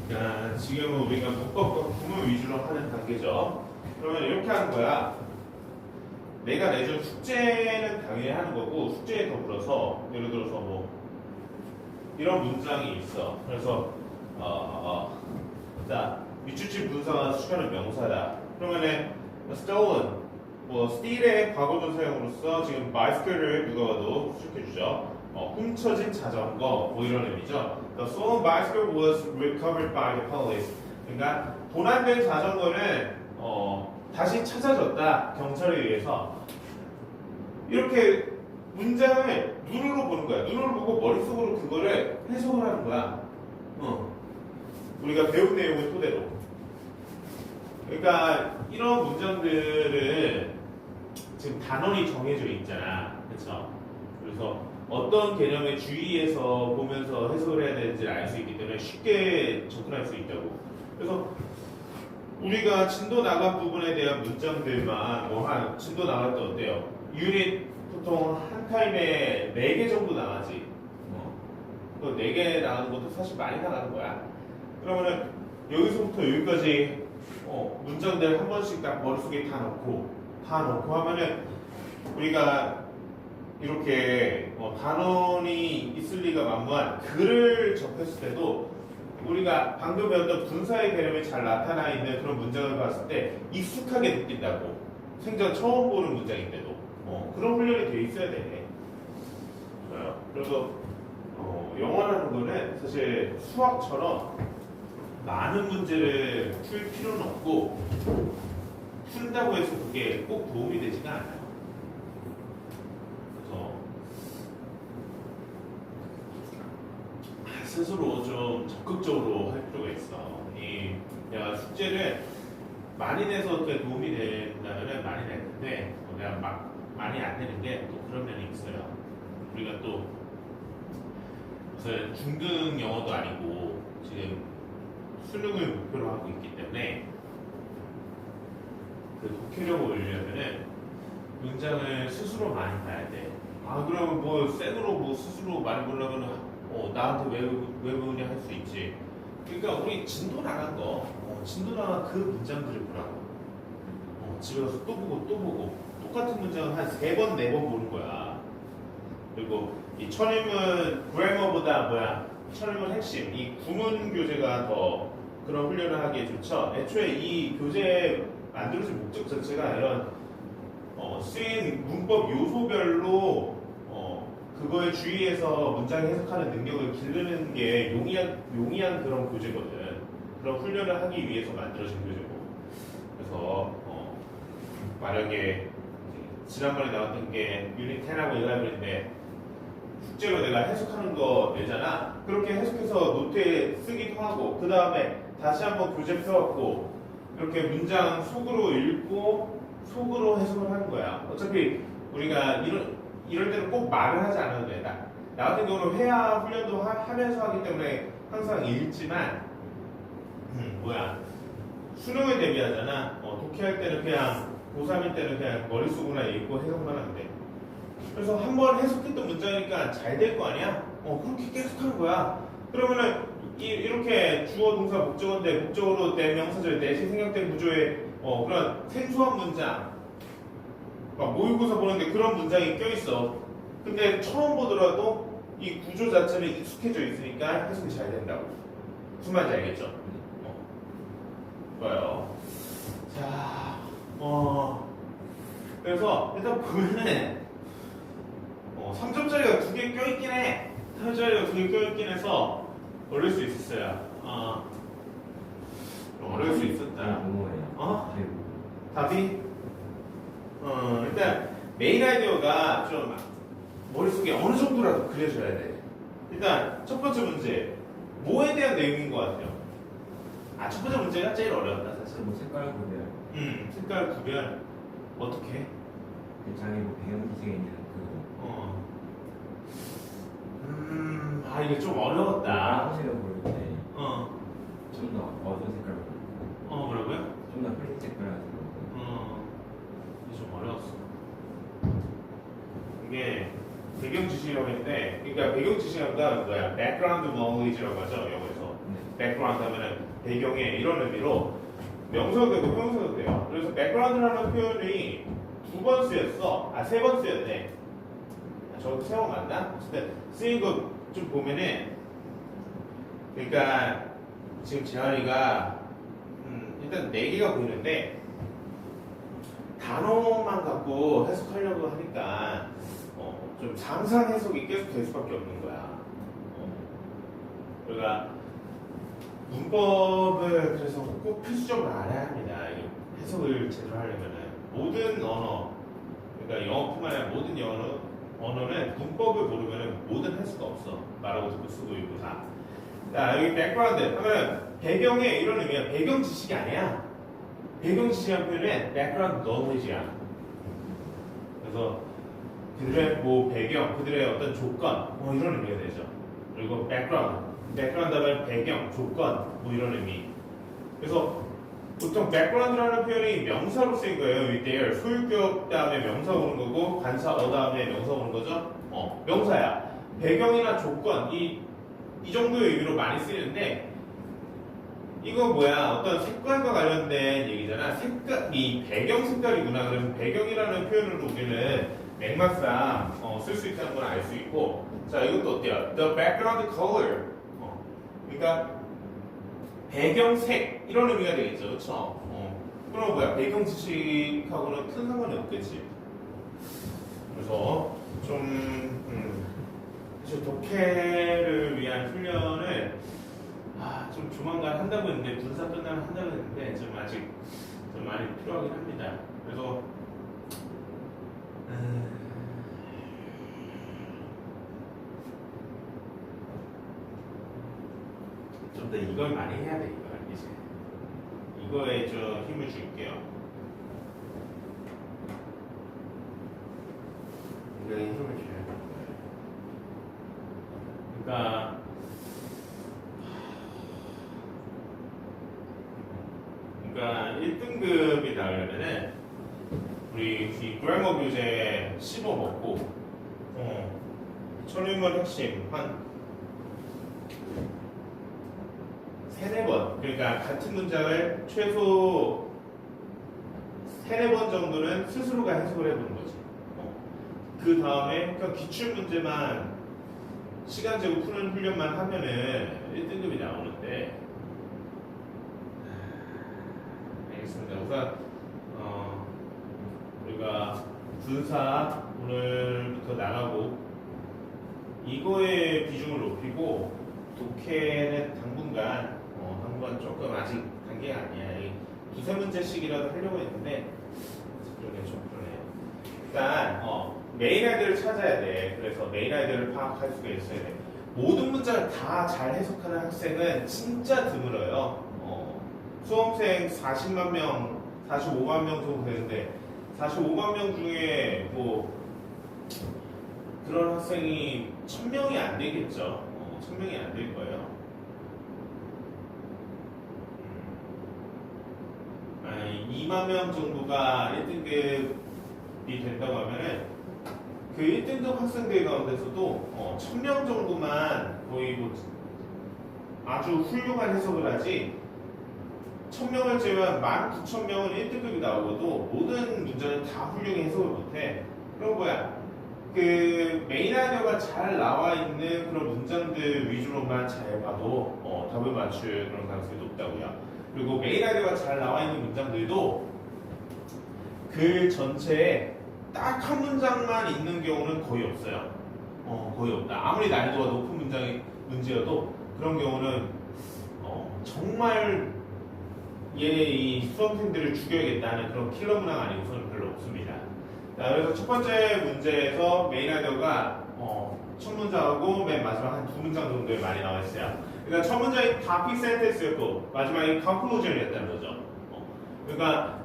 그러니까 지금은 우리가 문법과 구문 위주로 하는 단계죠. 그러면 이렇게 하는 거야. 내가 내준 숙제는 당연히 하는 거고, 숙제에 더불어서 예를 들어서 뭐 이런 문장이 있어. 그래서 자, 밑줄치 분사가 수식하는 명사다. 그러면은 stolen, 뭐 steal의 과거분사형으로서 지금 bicycle를 누가 봐도 수식해주죠. 훔쳐진 자전거 뭐 이런 의미죠. The stolen bicycle was recovered by the police. 그러니까 도난된 자전거는 다시 찾아졌다 경찰에 의해서. 이렇게 문장을 눈으로 보는 거야. 눈으로 보고 머릿속으로 그거를 해석을 하는 거야. 우리가 배운 내용을 토대로. 그러니까 이런 문장들은 지금 단원이 정해져 있잖아. 그렇죠? 그래서 어떤 개념에 주의해서 보면서 해석을 해야 되는지를 알 수 있기 때문에 쉽게 접근할 수 있다고. 그래서 우리가 진도 나간 부분에 대한 문장들만 한 진도 나갈 때 어때요? 유닛 보통 한 타임에 4개 정도 나가지. 또 4개 나가는 것도 사실 많이 나가는 거야. 그러면은 여기서부터 여기까지 문장들 한 번씩 딱 머릿속에 다 넣고 하면은 우리가 이렇게 단원이 있을 리가 만무한 글을 접했을 때도 우리가 방금 배웠던 분사의 개념이 잘 나타나 있는 그런 문장을 봤을 때 익숙하게 느낀다고. 생전 처음 보는 문장인데도 그런 훈련이 돼 있어야 돼. 그래서 영어라는 거는 사실 수학처럼 많은 문제를 풀 필요는 없고 푼다고 해서 그게 꼭 도움이 되지가 않아요. 그래서 스스로 좀 적극적으로 할 필요가 있어. 내가 숙제를 많이 내서 그게 도움이 된다면 많이 냈는데 내가 막 많이 안 내는 게 또 그런 면이 있어요. 우리가 또 무슨 중등 영어도 아니고 지금 수능을 목표로 하고 있기 때문에 그 독해력을 올리려면은 문장을 스스로 많이 봐야 돼. 그러면 뭐 생으로 뭐 스스로 많이 보려면 나한테 외우냐 할 수 있지. 그러니까 우리 진도 나간 거, 진도 나간 그 문장들을 보라고. 집에 가서 또 보고 똑같은 문장을 한 3번, 4번 보는 거야. 그리고 이 천임은 그래머보다 천임은 핵심, 이 구문 교재가 더 그런 훈련을 하기에 좋죠. 애초에 이 교재 만들어진 목적 자체가 이런 쓰인 문법 요소별로 그거에 주의해서 문장 해석하는 능력을 기르는 게 용이한 그런 교재거든. 그런 훈련을 하기 위해서 만들어진 교재고. 그래서 만약에 지난번에 나왔던 게 유닛 10하고 11인데 숙제로 내가 해석하는 거 내잖아. 그렇게 해석해서 노트에 쓰기도 하고 그 다음에 다시 한번 교재 펴갖고 이렇게 문장 속으로 읽고 속으로 해석을 하는 거야. 어차피 우리가 이럴 때는 꼭 말을 하지 않아도 돼. 나 같은 경우는 회화 훈련도 하면서 하기 때문에 항상 읽지만 수능을 대비하잖아. 독해할 때는 그냥 고3일 때는 그냥 머릿속으로나 읽고 해석만 하면 돼. 그래서 한번 해석했던 문장이니까 잘 될 거 아니야? 그렇게 계속 하는 거야. 그러면은 이렇게 주어 동사 목적어인데 목적어로 내 명사절 내 생략된 구조의 그런 생소한 문장 막 모의고사 보는데 그런 문장이 껴있어. 근데 처음 보더라도 이 구조 자체는 익숙해져 있으니까 해석이 잘 된다고. 무슨 말인지 알겠죠? 좋아요. 자, 그래서 일단 보면은 3점짜리가 2개 껴있긴 해. 3점짜리가 2개 껴있긴 해서 어려울 수 있었어요. 어려울 수 있었다. 답이? 일단 메인 아이디어가 좀 머릿속에 어느 정도라도 그려져야 돼. 일단 첫 번째 문제 뭐에 대한 내용인 것 같아요? 첫 번째 문제가 제일 어려웠다 사실. 뭐 색깔 구별. 색깔 구별 어떻게? 그 장에 뭐 배경 기생에 있는 그거. 이게 좀 어려웠다. 화실을 고를 때. 좀 더 어두운 색깔 고르고. 뭐라고요? 좀 더 흐린 색깔 같은 거. 이게 좀 어려웠어. 이게 배경 지식이라고 했는데, 그러니까 배경 지식이가 뭐야? background knowledge라고 하죠, 영어에서. background 하면은 배경에 이런 의미로 명사도 되고 형용사도 돼요. 그래서 background라는 표현이 2번 쓰였어. 3번 쓰였네. 저도 세 번 맞나? 어쨌든 쓰인 거 좀 보면은, 그러니까 지금 재환이가 일단 4개가 보이는데 단어만 갖고 해석하려고 하니까 좀 상상 해석이 계속 될 수밖에 없는 거야. 그러니까 문법을 그래서 꼭 필수적으로 알아야 합니다. 이 해석을 제대로 하려면은 모든 언어, 그러니까 영어뿐만 아니라 모든 언어는 문법을 모르면은 모든 해석가 없어. 말하고 듣고 쓰고 읽고 다. 자, 여기 백그라운드 하면 배경에 이런 의미야. 배경 지식이 아니야. 배경 지식이라는 표현은 백그라운드 knowledge야. 그래서 그들의 뭐 배경, 그들의 어떤 조건, 뭐 이런 의미가 되죠. 그리고 백그라운드 하면 배경, 조건, 뭐 이런 의미. 그래서 보통 백그라운드라는 표현이 명사로 쓰인 거예요. 이때 소유격 다음에 명사 오는 거고 관사 다음에 명사 오는 거죠. 명사야. 배경이나 조건 이 정도의 의미로 많이 쓰이는데 이거 뭐야? 어떤 색깔과 관련된 얘기잖아. 이 배경 색깔이구나. 그러면 배경이라는 표현으로 우리는 맥락상 쓸 수 있다는 건 알 수 있고, 자 이것도 어때요? The background color. 그러니까 배경색 이런 의미가 되겠죠, 그렇죠? 그럼 뭐야? 배경 지식하고는 큰 상관이 없겠지. 그래서 사실 독해를 위한 훈련을 좀 조만간 한다고 했는데 분사 끝나면 한다고 했는데 좀 아직 좀 많이 필요하긴 합니다. 그래서 좀 더 이걸 많이 해야 돼. 이거에 좀 힘을 줄게요. 이거에 힘을 줘야 돼. 그러니까 1등급이 나오려면은 우리 이 그래머 교재 15 먹고 천유물 핵심 한 3-4번, 그러니까 같은 문장을 최소 3-4번 정도는 스스로가 해석을 해보는 거지. 그 다음에 그냥 기출 문제만 시간 재고 푸는 훈련만 하면은 1등급이 나오는데, 알겠습니다. 우선 우리가 분사 오늘부터 나가고 이거의 비중을 높이고 독해는 당분간 조금 아직 단계가 아니야. 2-3문제씩이라도 하려고 했는데 좀 그러네요. 일단 메인 아이디어를 찾아야 돼. 그래서 메인 아이디어를 파악할 수가 있어야 돼. 모든 문장을 다 잘 해석하는 학생은 진짜 드물어요. 수험생 40만 명, 45만 명 정도 되는데 45만 명 중에 뭐 그런 학생이 1000명이 안 되겠죠. 1000명이 안 될 거예요. 2만 명 정도가 1등급이 된다고 하면은 그 1등급 학생들 가운데서도 1000명 정도만 거의 뭐 아주 훌륭한 해석을 하지, 1000명을 제외한 19,000명은 1등급이 나오고도 모든 문제는 다 훌륭히 해석을 못해. 그럼 뭐야? 그 메인 아이디어가 잘 나와 있는 그런 문장들 위주로만 잘 봐도 답을 맞출 그런 가능성이 높다고요. 그리고 메인 아이디어가 잘 나와 있는 문장들도 그 전체에 딱 한 문장만 있는 경우는 거의 없어요. 거의 없다. 아무리 난이도가 높은 문제여도 그런 경우는 정말 이 수험생들을 죽여야겠다는 그런 킬러 문항 아니고서는 별로 없습니다. 자, 그래서 첫 번째 문제에서 메인 아이디어가 첫 문장하고 맨 마지막 한 2문장 정도에 많이 나와 있어요. 그러니까 첫 문장이 topic sentence였고 마지막이 conclusion이었다는 거죠. 그러니까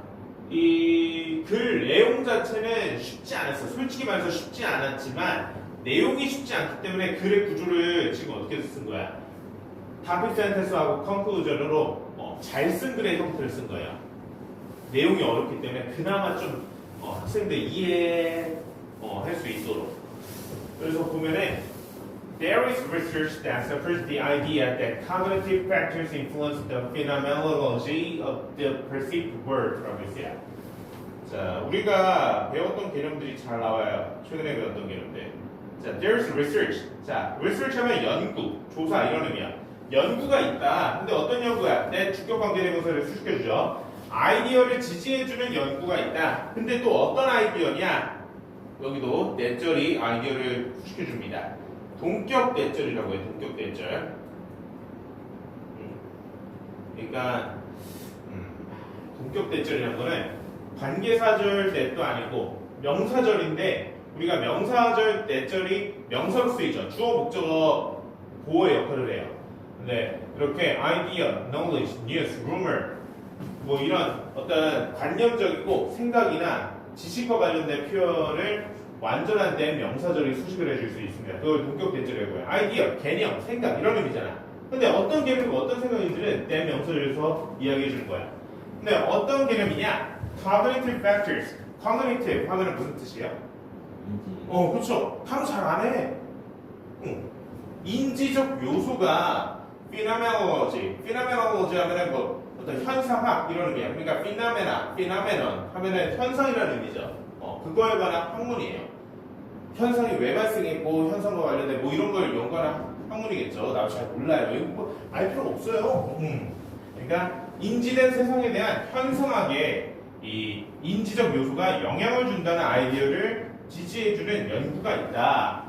이 글 내용 자체는 쉽지 않았어. 솔직히 말해서 쉽지 않았지만 내용이 쉽지 않기 때문에 글의 구조를 지금 어떻게 쓴 거야? topic sentence하고 conclusion으로 잘 쓴 글의 형태를 쓴 거예요. 내용이 어렵기 때문에 그나마 좀 학생들 이해할 수 있도록. 그래서 보면은 there is research that supports the idea that cognitive factors influence the phenomenology of the perceived world라고 있어요. 자, 우리가 배웠던 개념들이 잘 나와요. 최근에 배웠던 개념들. 자, there's research. 자, research 하면 연구, 조사 이런 의미야. 연구가 있다. 근데 어떤 연구야? 내 주격 관계대명사를 수식해주죠. 아이디어를 지지해주는 연구가 있다. 근데 또 어떤 아이디어냐? 여기도 내절이 아이디어를 수식해줍니다. 동격 내절이라고 해요. 동격 내절. 그러니까 동격 내절이라는 거는 관계사절 넷도 아니고 명사절인데 우리가 명사절 내절이 명사로 쓰이죠. 주어 목적어 보호의 역할을 해요. 근데 이렇게 아이디어, knowledge, news, rumor 뭐 이런 어떤 관념적이고 생각이나 지식과 관련된 표현을 완전한 된 명사절이 수식을 해줄 수 있습니다. 그걸 동격 대절이라고 해요. 아이디어, 개념, 생각 이런 의미잖아. 근데 어떤 개념이고 어떤 생각인지는 된 명사절에서 이야기해 주는 거야. 근데 어떤 개념이냐? Cognitive factors. Cognitive 하면은 무슨 뜻이야? 인지. 그렇죠. 탐 잘 안 해. 인지적 요소가 phenomenology. phenomenology 하면은 뭐 어떤 현상학 이런 의미야. 그러니까 phenomenon 하면은 현상이라는 의미죠. 그거에 관한 학문이에요. 현상이 왜 발생했고 현상과 관련된 뭐 이런 걸 연구하는 학문이겠죠. 나도 잘 몰라요. 이거 뭐 알 필요 없어요. 그러니까 인지된 세상에 대한 현상학의 이 인지적 요소가 영향을 준다는 아이디어를 지지해주는 연구가 있다.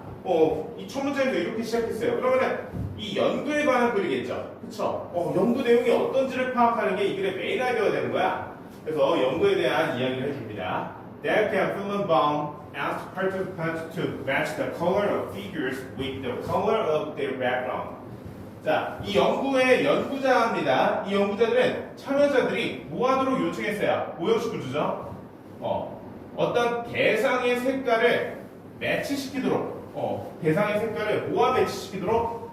이 첫 문장에서 이렇게 시작했어요. 그러면은 이 연구에 관한 글이겠죠. 그쵸? 연구 내용이 어떤지를 파악하는 게 이 글의 메인 아이디어가 되는 거야. 그래서 연구에 대한 이야기를 해줍니다. Derek and Philipbaum asked participants to match the color of figures with the color of their background. 자, 이 연구의 연구자입니다. 이 연구자들은 참여자들이 뭐 하도록 요청했어요? 뭐 요청해주죠? 어떤 대상의 색깔을 매치시키도록, 대상의 색깔을 뭐와 매치시키도록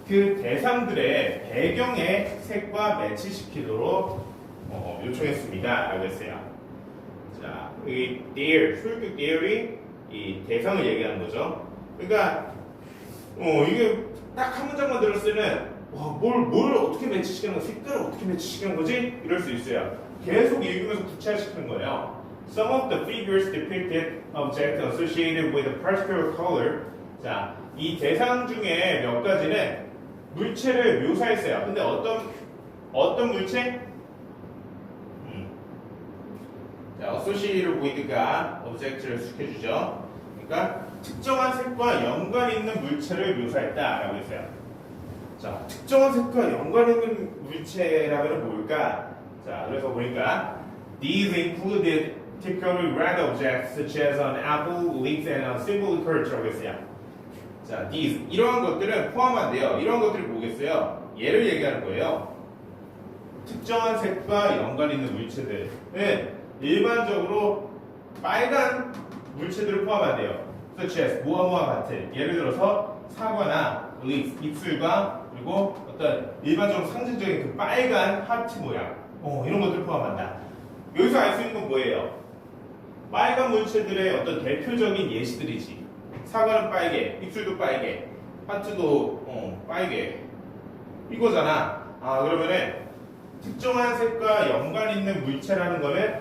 그 대상들의 배경의 색과 매치시키도록 요청했습니다. 라고 했어요. 자, 여기 their, 소유격 theor이 이 대상을 얘기하는 거죠. 그러니까 이게 딱 한 문장만 들었을 때는 뭘 어떻게 매치시키는 거지? 색깔을 어떻게 매치시키는 거지? 이럴 수 있어요. 계속 읽으면서 구체화시키는 거예요. Some of the figures depicted objects associated with a particular color. 자, 이 대상 중에 몇 가지는 물체를 묘사했어요. 근데 어떤 물체? 자, associated with가 object를 수식해주죠. 그러니까 특정한 색과 연관 있는 물체를 묘사했다라고 했어요. 자, 특정한 색과 연관 있는 물체라면 뭘까? 자, 그래서 보니까 these included typically red objects such as an apple, leaves, and a simple curve라고 했어요. 자, these 이러한 것들은 포함한데요. 이런 것들이 뭐겠어요? 얘를 얘기하는 거예요. 특정한 색과 연관 있는 물체들은 일반적으로 빨간 물체들을 포함한대요. such as 뭐와 같은 예를 들어서 사과나 leaves, 잎술과 그리고 어떤 일반적으로 상징적인 그 빨간 하트 모양 이런 것들을 포함한다. 여기서 알 수 있는 건 뭐예요? 빨간 물체들의 어떤 대표적인 예시들이지. 사과는 빨개, 잎술도 빨개, 하트도 빨개 이거잖아. 그러면은 특정한 색과 연관 있는 물체라는 거는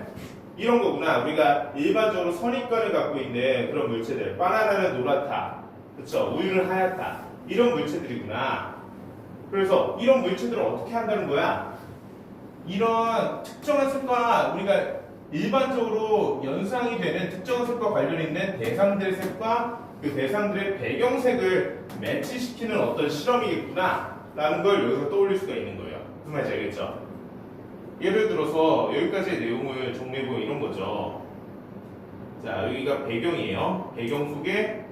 이런 거구나. 우리가 일반적으로 선입관을 갖고 있는 그런 물체들. 바나나는 노랗다. 그쵸? 우유는 하얗다. 이런 물체들이구나. 그래서 이런 물체들을 어떻게 한다는 거야? 이런 특정한 색과 우리가 일반적으로 연상이 되는 특정한 색과 관련 있는 대상들의 색과 그 대상들의 배경색을 매치시키는 어떤 실험이겠구나. 라는 걸 여기서 떠올릴 수가 있는 거예요. 무슨 말인지 알겠죠? 예를 들어서 여기까지의 내용을 정리해보면 이런 거죠. 자, 여기가 배경이에요. 배경 속에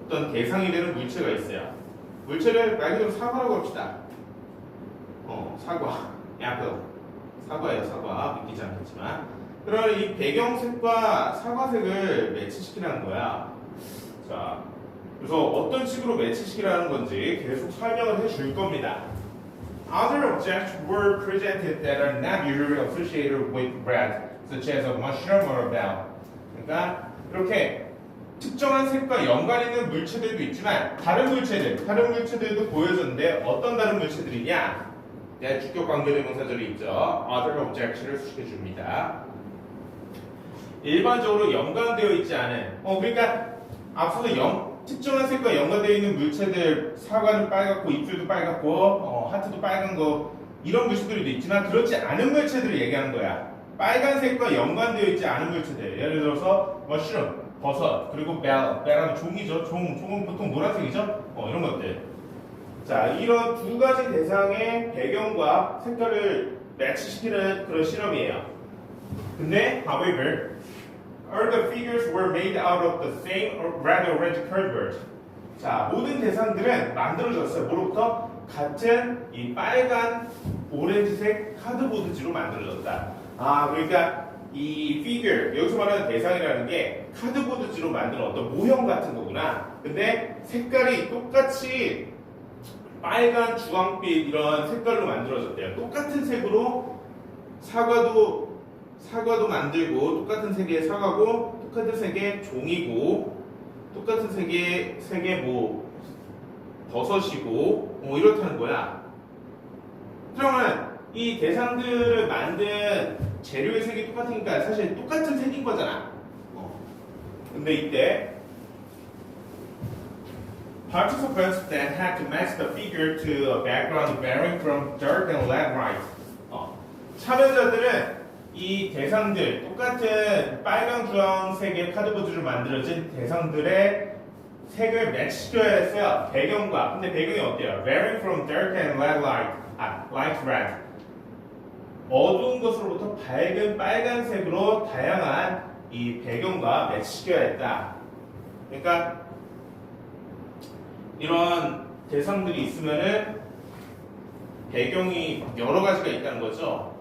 어떤 대상이 되는 물체가 있어요. 물체를 말 그대로 사과라고 합시다. 사과, 애플. 사과예요, 사과. 믿기지 않겠지만. 그러면 이 배경색과 사과색을 매치시키라는 거야. 자, 그래서 어떤 식으로 매치시키라는 건지 계속 설명을 해줄 겁니다. Other objects were presented that are not usually associated with red, such as a mushroom or a bell. 그러니까 이렇게 특정한 색과 연관 있는 물체들도 있지만 다른 물체들도 보여줬는데 어떤 다른 물체들이냐? 네, 주격 관계대명사절이 있죠. other object를 수식해줍니다. 일반적으로 연관되어 있지 않은 그러니까 앞서서 특정한 색과 연관되어 있는 물체들 사과는 빨갛고 입술도 빨갛고 하트도 빨간 거 이런 물체들도 있지만 그렇지 않은 물체들을 얘기하는 거야. 빨간색과 연관되어 있지 않은 물체들 예를 들어서 머쉬룸, 버섯 그리고 벨은 종이죠. 종은 보통 노란색이죠. 이런 것들. 자, 이런 두 가지 대상의 배경과 색깔을 매치시키는 그런 실험이에요. 근데 however all the figures were made out of the same red orange cardboard. 자, 모든 대상들은 만들어졌어요. 뭐로부터? 같은 이 빨간 오렌지색 카드보드지로 만들어졌다. 그러니까 이 figure 여기서 말하는 대상이라는 게 카드보드지로 만든 어떤 모형 같은 거구나. 근데 색깔이 똑같이 빨간, 주황빛 이런 색깔로 만들어졌대요. 똑같은 색으로 사과도 만들고 똑같은 색의 사과고 똑같은 색의 종이고 똑같은 색의 뭐 버섯이고 이렇다는 거야. 그러면 이 대상들을 만든 재료의 색이 똑같으니까 사실 똑같은 색인 거잖아. 근데 이때 participants that had to match the figure to a background varying from dark and light white. 참여자들은 이 대상들 똑같은 빨강 주황색의 카드보드를 만들어진 대상들의 색을 매치시켜야 했어요. 배경과. 근데 배경이 어때요? Varying from dark and light red. 어두운 것으로부터 밝은 빨간색으로 다양한 이 배경과 매치시켜야 했다. 그러니까 이런 대상들이 있으면은 배경이 여러 가지가 있다는 거죠.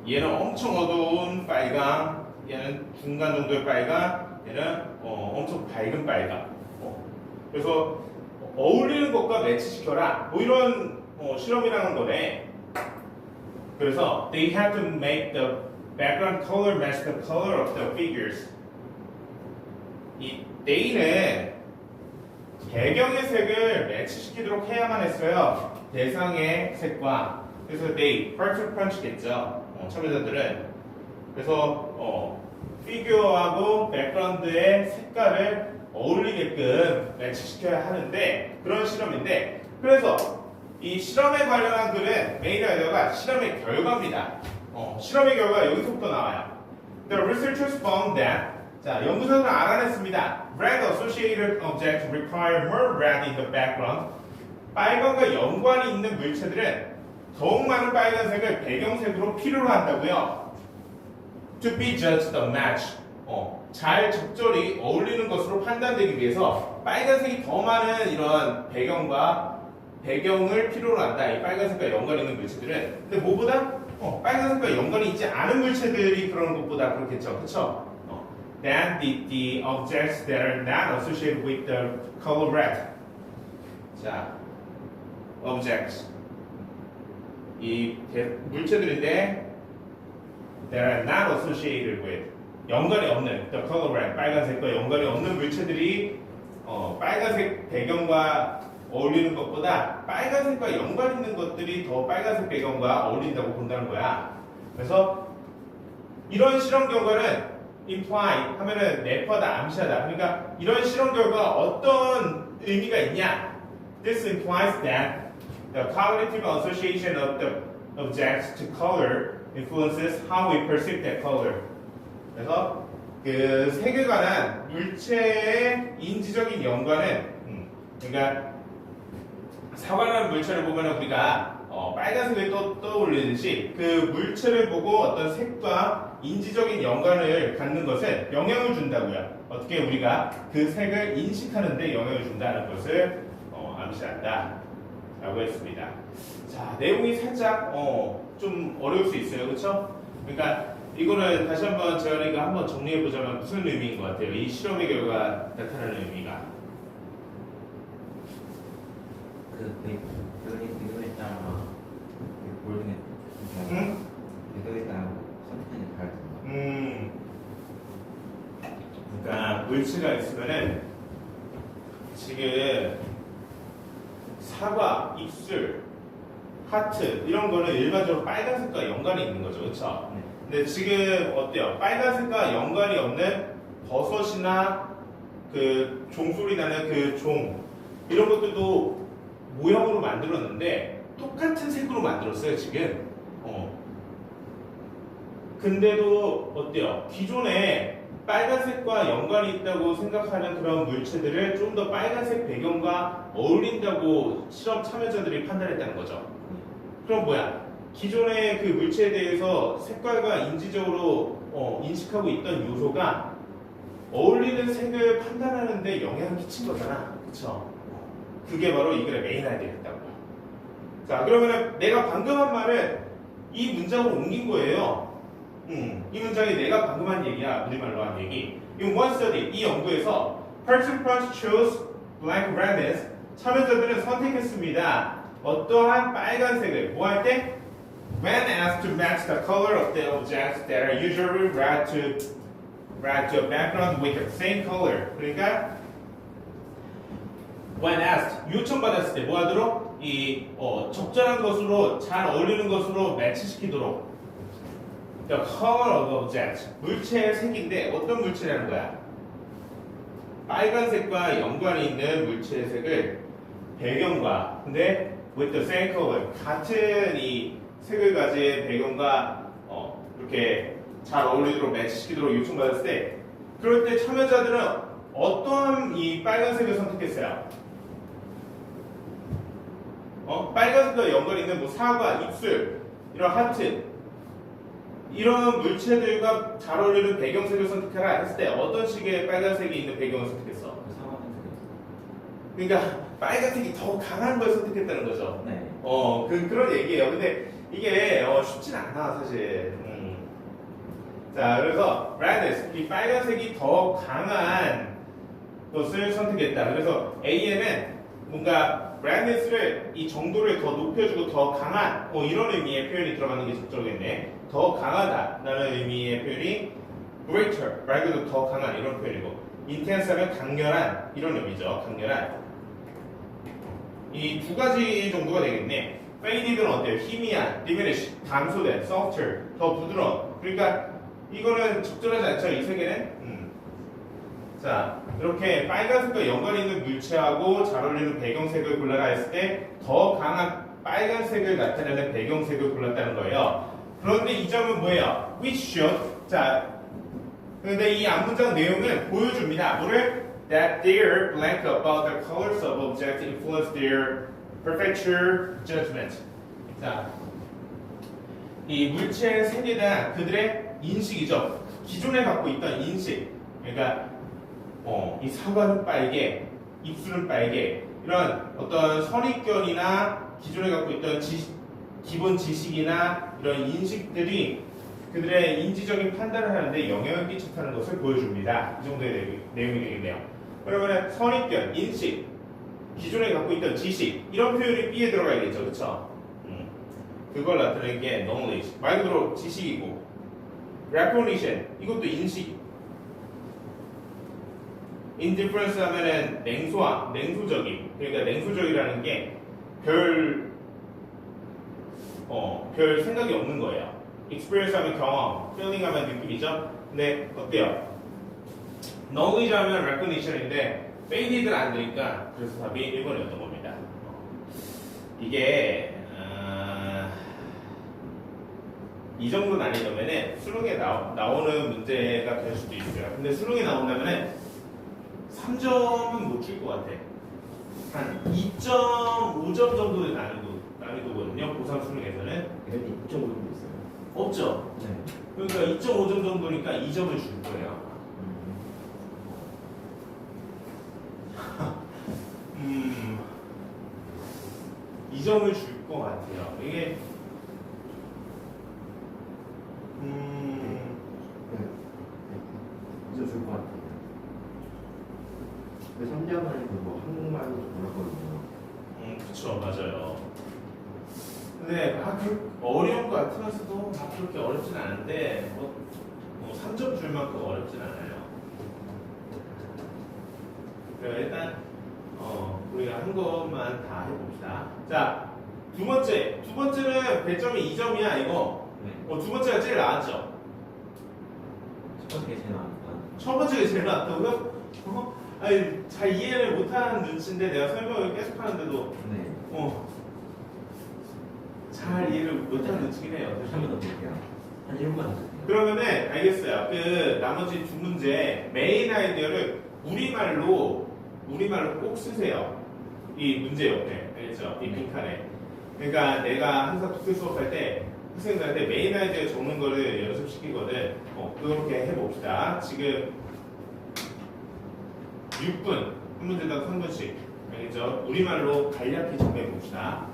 얘는 엄청 어두운 빨강, 얘는 중간 정도의 빨강, 얘는 엄청 밝은 빨강. 그래서 어울리는 것과 매치시켜라. 뭐 이런 실험이라는 거네. 그래서 they had to make the background color match the color of the figures. 이 they는 배경의 색을 매치시키도록 해야만 했어요. 대상의 색과. 그래서 they, participant겠죠. 참여자들은. 그래서 피규어하고 백그라운드의 색깔을 어울리게끔 매치시켜야 하는데 그런 실험인데 그래서 이 실험에 관련한 글은 메인 아이디어가 실험의 결과입니다. 실험의 결과 여기서부터 나와요. The researchers found that 자, 연구자들은 알아냈습니다. Red associated objects require more red in the background. 빨간과 연관이 있는 물체들은 더욱 많은 빨간색을 배경색으로 필요로 한다고요. To be judged a match. 잘 적절히 어울리는 것으로 판단되기 위해서 빨간색이 더 많은 이런 배경을 필요로 한다. 이 빨간색과 연관 있는 물체들은. 근데 뭐보다? 빨간색과 연관이 있지 않은 물체들이 그런 것보다 그렇겠죠. 그쵸? Than the objects that are not associated with the color red. 자, objects. 이 물체들인데 that are not associated with 연관이 없는 the color red 빨간색과 연관이 없는 물체들이 빨간색 배경과 어울리는 것보다 빨간색과 연관 있는 것들이 더 빨간색 배경과 어울린다고 본다는 거야. 그래서 이런 실험 결과는 imply 하면은 내포하다, 암시하다. 그러니까 이런 실험 결과가 어떤 의미가 있냐? This implies that the cognitive association of the objects to color influences how we perceive that color. 그래서 그 색에 관한 물체의 인지적인 연관은 그러니까 사과라는 물체를 보면 우리가 빨간색을 떠올리듯이 그 물체를 보고 어떤 색과 인지적인 연관을 갖는 것에 영향을 준다고요. 어떻게 우리가 그 색을 인식하는데 영향을 준다는 것을 암시한다 라고 했습니다. 자, 내용이 살짝 좀 어려울 수 있어요. 그렇죠? 그러니까 이거는 다시 한번 재현이가 한번 정리해 보자면 무슨 의미인 것 같아요? 이 실험의 결과 나타나는 의미가 비교했잖아. 골든에 응? 비교했다고 선택하는 다르잖아. 그러니까 물체가 있으면은 지금 사과, 입술, 하트 이런 거는 일반적으로 빨간색과 연관이 있는 거죠, 그렇죠? 네. 근데 지금 어때요? 빨간색과 연관이 없는 버섯이나 그 종소리 나는 그 종 이런 것들도 모형으로 만들었는데 똑같은 색으로 만들었어요, 지금. 근데도 어때요? 기존에 빨간색과 연관이 있다고 생각하는 그런 물체들을 좀 더 빨간색 배경과 어울린다고 실험 참여자들이 판단했다는 거죠. 그럼 뭐야? 기존의 그 물체에 대해서 색깔과 인지적으로 인식하고 있던 요소가 어울리는 색을 판단하는데 영향을 끼친 거잖아. 그쵸? 그게 바로 이 글의 메인 아이디어였다고요. 자, 그러면 내가 방금 한 말은 이 문장으로 옮긴 거예요. 이 문장이 내가 방금 한 얘기야. 우리말로 한 얘기. In one study, 이 연구에서 participants chose blank redness. 참여자들은 선택했습니다. 어떠한 빨간색을 뭐 할 때? When asked to match the color of the objects that are usually read to a background with the same color. 그러니까 when asked 요청받았을 때 뭐 하도록 이 적절한 것으로 잘 어울리는 것으로 매치시키도록 the color of object 물체의 색인데 어떤 물체라는 거야? 빨간색과 연관이 있는 물체의 색을 배경과 근데 with the same color 같은 이 색을 가진 배경과 이렇게 잘 어울리도록 매치시키도록 요청받았을 때 그럴 때 참여자들은 어떠한 이 빨간색을 선택했어요? 빨간색과 연관이 있는 뭐 사과, 입술, 이런 하트 이런 물체들과 잘 어울리는 배경색을 선택하라 했을 때 어떤 식의 빨간색이 있는 배경을 선택했어? 그러니까 빨간색이 더 강한 걸 선택했다는 거죠. 네. 그런 얘기예요. 근데 이게 쉽진 않아 사실. 자, 그래서 redness 이 빨간색이 더 강한 것을 선택했다. 그래서 AM은 뭔가 redness를 이 정도를 더 높여주고 더 강한 이런 의미의 표현이 들어가는 게 적절하겠네. 더 강하다라는 의미의 표현이 greater 말 그대로 더 강한 이런 표현이고 intense하면 강렬한 이런 의미죠. 강렬한 이 두 가지 정도가 되겠네. faded는 어때요? 희미한, diminish, 감소된, softer, 더 부드러운. 그러니까 이거는 적절하지 않죠? 이 세 개는. 자, 이렇게 빨간색과 연관이 있는 물체하고 잘 어울리는 배경색을 골라라 했을 때 더 강한 빨간색을 나타내는 배경색을 골랐다는 거예요. 그런데 이 점은 뭐예요? Which should. 자, 근데 이 앞문장 내용은 보여줍니다. 뭐를? That their blank about the colors of objects influence their prefecture judgment. 자, 이 물체의 색에 대한 그들의 인식이죠. 기존에 갖고 있던 인식. 그러니까 이 사과는 빨개, 입술은 빨개. 이런 어떤 선입견이나 기존에 갖고 있던 기본 지식이나 이런 인식들이 그들의 인지적인 판단을 하는데 영향을 끼쳤다는 것을 보여줍니다. 이 정도의 내용이 되겠네요. 그러면 선입견, 인식, 기존에 갖고 있던 지식 이런 표현이 B에 들어가야겠죠, 그렇죠? 그걸 나타내는 게 knowledge, 말 그대로 지식이고 recognition, 이것도 인식. indifference 하면은 냉소함, 냉소적인. 그러니까 냉소적이라는 게 별 생각이 없는 거예요. experience 하면 경험, feeling 하면 느낌이죠. 근데 어때요? knowledge 하면 recognition인데 faded는 안 되니까 그래서 답이 1번이었던 겁니다. 이게 이 정도 난이도면은 수능에 나오는 문제가 될 수도 있어요. 근데 수능에 나온다면은 3점은 못 줄 것 같아. 한 2.5점 정도의 난이도거든요. 고3 수능에서는. 그래도 2.5점도 있어요. 없죠. 네. 그러니까 2.5점 정도니까 2점을 줄 거예요. 2점을 줄 것 같아요. 이게 이제 줄것 같아요. 근데 3점은 뭐 한국말도 몰랐거든요. 그쵸, 맞아요. 근데 어려운 거 같으면서도 그렇게 어렵진 않은데 3점 줄 만큼 어렵진 않아요. 그럼 일단 우리가 한 것만 다 해봅시다. 자, 두 번째는 배점이 2점이야 이거. 네. 두 번째가 제일 나았죠. 첫 번째 제일 나왔다. 첫 번째가 제일 나았다고요? 아니 잘 이해를 못하는 눈치인데 내가 설명을 계속 하는데도 네. 잘 이해를 못하는 눈치긴 해요. 한 번 더 볼게요. 한 1분만 더 볼게요. 그러면은 알겠어요. 그 나머지 두 문제 메인 아이디어를 우리말로 꼭 쓰세요. 이 문제 옆에 알겠죠? 이 빈칸에. 그러니까 내가 항상 독해 수업할 때 학생들한테 메인 아이디어 적는 거를 연습시키거든. 그렇게 해봅시다. 지금 6분 한 문제당 3분씩 알겠죠? 우리말로 간략히 정리해봅시다.